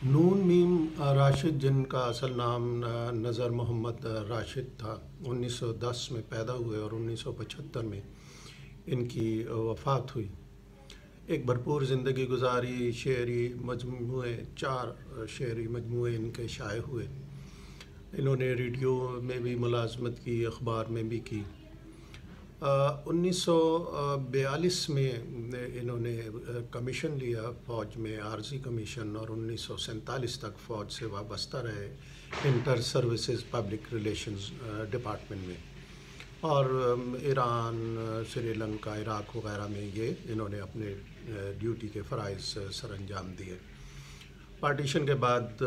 نون میم راشد، جن کا اصل نام نظر محمد راشد تھا، 1910 میں پیدا ہوئے اور 1975 میں ان کی وفات ہوئی۔ ایک بھرپور زندگی گزاری، شعری مجموعے 4 شعری مجموعے ان کے شائع ہوئے۔ انہوں نے ریڈیو میں بھی ملازمت کی، اخبار میں بھی کی۔ 1942 میں انہوں نے کمیشن لیا فوج میں، عارضی کمیشن، اور 1947 تک فوج سے وابستہ رہے Inter Services Public Relations Department میں، اور ایران، سری لنکا، عراق وغیرہ میں انہوں نے اپنے ڈیوٹی کے فرائض سر انجام دیے۔ پارٹیشن کے بعد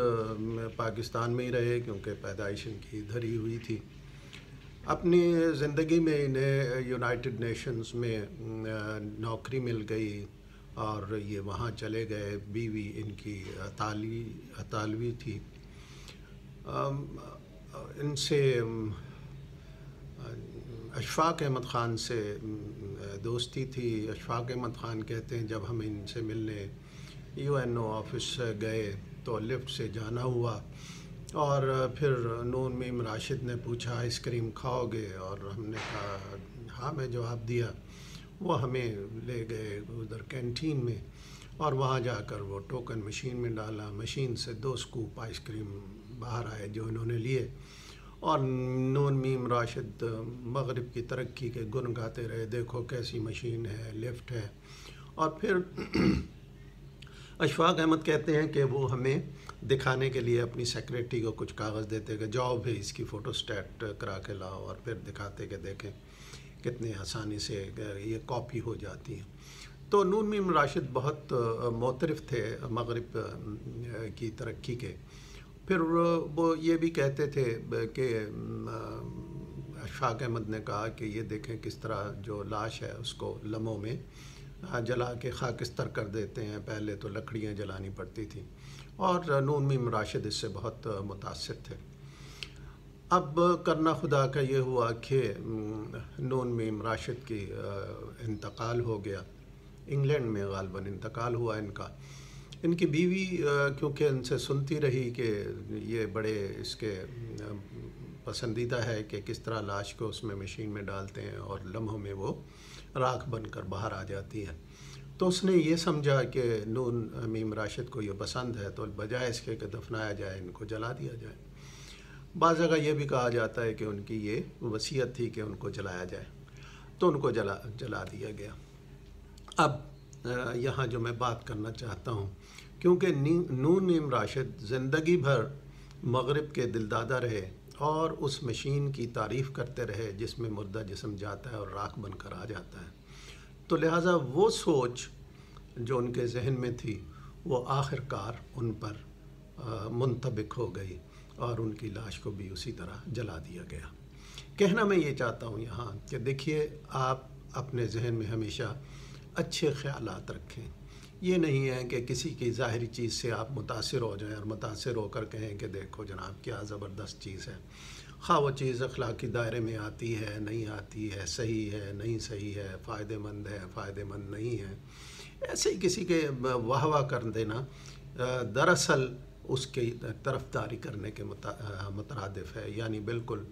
پاکستان میں ہی رہے، کیونکہ پیدائش ان کی ادھر ہی ہوئی تھی۔ اپنی زندگی میں انہیں یونائٹڈ نیشنز میں نوکری مل گئی اور یہ وہاں چلے گئے۔ بیوی ان کی اطالوی تھی۔ ان سے اشفاق احمد خان سے دوستی تھی۔ اشفاق احمد خان کہتے ہیں جب ہم ان سے ملنے UNO آفس گئے تو لفٹ سے جانا ہوا، اور پھر نون میم راشد نے پوچھا آئس کریم کھاؤ گے، اور ہم نے کہا ہاں، میں جواب دیا۔ وہ ہمیں لے گئے ادھر کینٹین میں، اور وہاں جا کر وہ ٹوکن مشین میں ڈالا، مشین سے 2 سکوپ آئس کریم باہر آئے جو انہوں نے لیے، اور نون میم راشد مغرب کی ترقی کے گن گاتے رہے، دیکھو کیسی مشین ہے، لفٹ ہے۔ اور پھر اشفاق احمد کہتے ہیں کہ وہ ہمیں دکھانے کے لیے اپنی سیکریٹری کو کچھ کاغذ دیتے کہ جاؤ بھی اس کی فوٹو سٹیٹ کرا کے لاؤ، اور پھر دکھاتے کہ دیکھیں کتنے آسانی سے یہ کاپی ہو جاتی ہیں۔ تو نون میم راشد بہت معترف تھے مغرب کی ترقی کے۔ پھر وہ یہ بھی کہتے تھے کہ اشفاق احمد نے کہا کہ یہ دیکھیں کس طرح جو لاش ہے اس کو لمحوں میں جلا کے خاکستر کر دیتے ہیں، پہلے تو لکڑیاں جلانی پڑتی تھیں، اور نون میم راشد اس سے بہت متاثر تھے۔ اب کرنا خدا کا یہ ہوا کہ نون میم راشد کی انتقال ہو گیا، انگلینڈ میں غالباً انتقال ہوا ان کا۔ ان کی بیوی کیونکہ ان سے سنتی رہی کہ یہ بڑے اس کے پسندیدہ ہے کہ کس طرح لاش کو اس میں مشین میں ڈالتے ہیں اور لمحوں میں وہ راکھ بن کر باہر آ جاتی ہے، تو اس نے یہ سمجھا کہ نون میم راشد کو یہ پسند ہے، تو بجائے اس کے کہ دفنایا جائے ان کو جلا دیا جائے۔ بعض جگہ یہ بھی کہا جاتا ہے کہ ان کی یہ وصیت تھی کہ ان کو جلایا جائے، تو ان کو جلا دیا گیا۔ اب یہاں جو میں بات کرنا چاہتا ہوں، کیونکہ نون میم راشد زندگی بھر مغرب کے دلدادہ رہے اور اس مشین کی تعریف کرتے رہے جس میں مردہ جسم جاتا ہے اور راکھ بن کر آ جاتا ہے، تو لہٰذا وہ سوچ جو ان کے ذہن میں تھی وہ آخر کار ان پر منطبق ہو گئی، اور ان کی لاش کو بھی اسی طرح جلا دیا گیا۔ کہنا میں یہ چاہتا ہوں یہاں کہ دیکھیے، آپ اپنے ذہن میں ہمیشہ اچھے خیالات رکھیں۔ یہ نہیں ہے کہ کسی کی ظاہری چیز سے آپ متاثر ہو جائیں اور متاثر ہو کر کہیں کہ دیکھو جناب کیا زبردست چیز ہے، خواہ وہ چیز اخلاقی دائرے میں آتی ہے نہیں آتی ہے، صحیح ہے نہیں صحیح ہے، فائدہ مند ہے فائدہ مند نہیں ہے، ایسے ہی کسی کے واہ واہ کر دینا دراصل اس کی طرفداری کرنے کے مترادف ہے، یعنی بالکل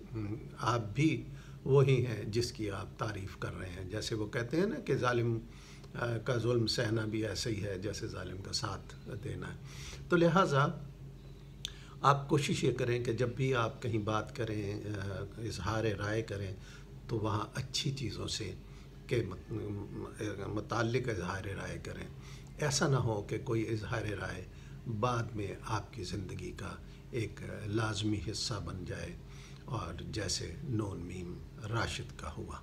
آپ بھی وہی ہیں جس کی آپ تعریف کر رہے ہیں۔ جیسے وہ کہتے ہیں نا کہ ظالم کا ظلم سہنا بھی ایسے ہی ہے جیسے ظالم کا ساتھ دینا ہے۔ تو لہٰذا آپ کوشش یہ کریں کہ جب بھی آپ کہیں بات کریں، اظہار رائے کریں، تو وہاں اچھی چیزوں سے کے متعلق اظہار رائے کریں۔ ایسا نہ ہو کہ کوئی اظہار رائے بعد میں آپ کی زندگی کا ایک لازمی حصہ بن جائے، اور جیسے نون میم راشد کا ہوا۔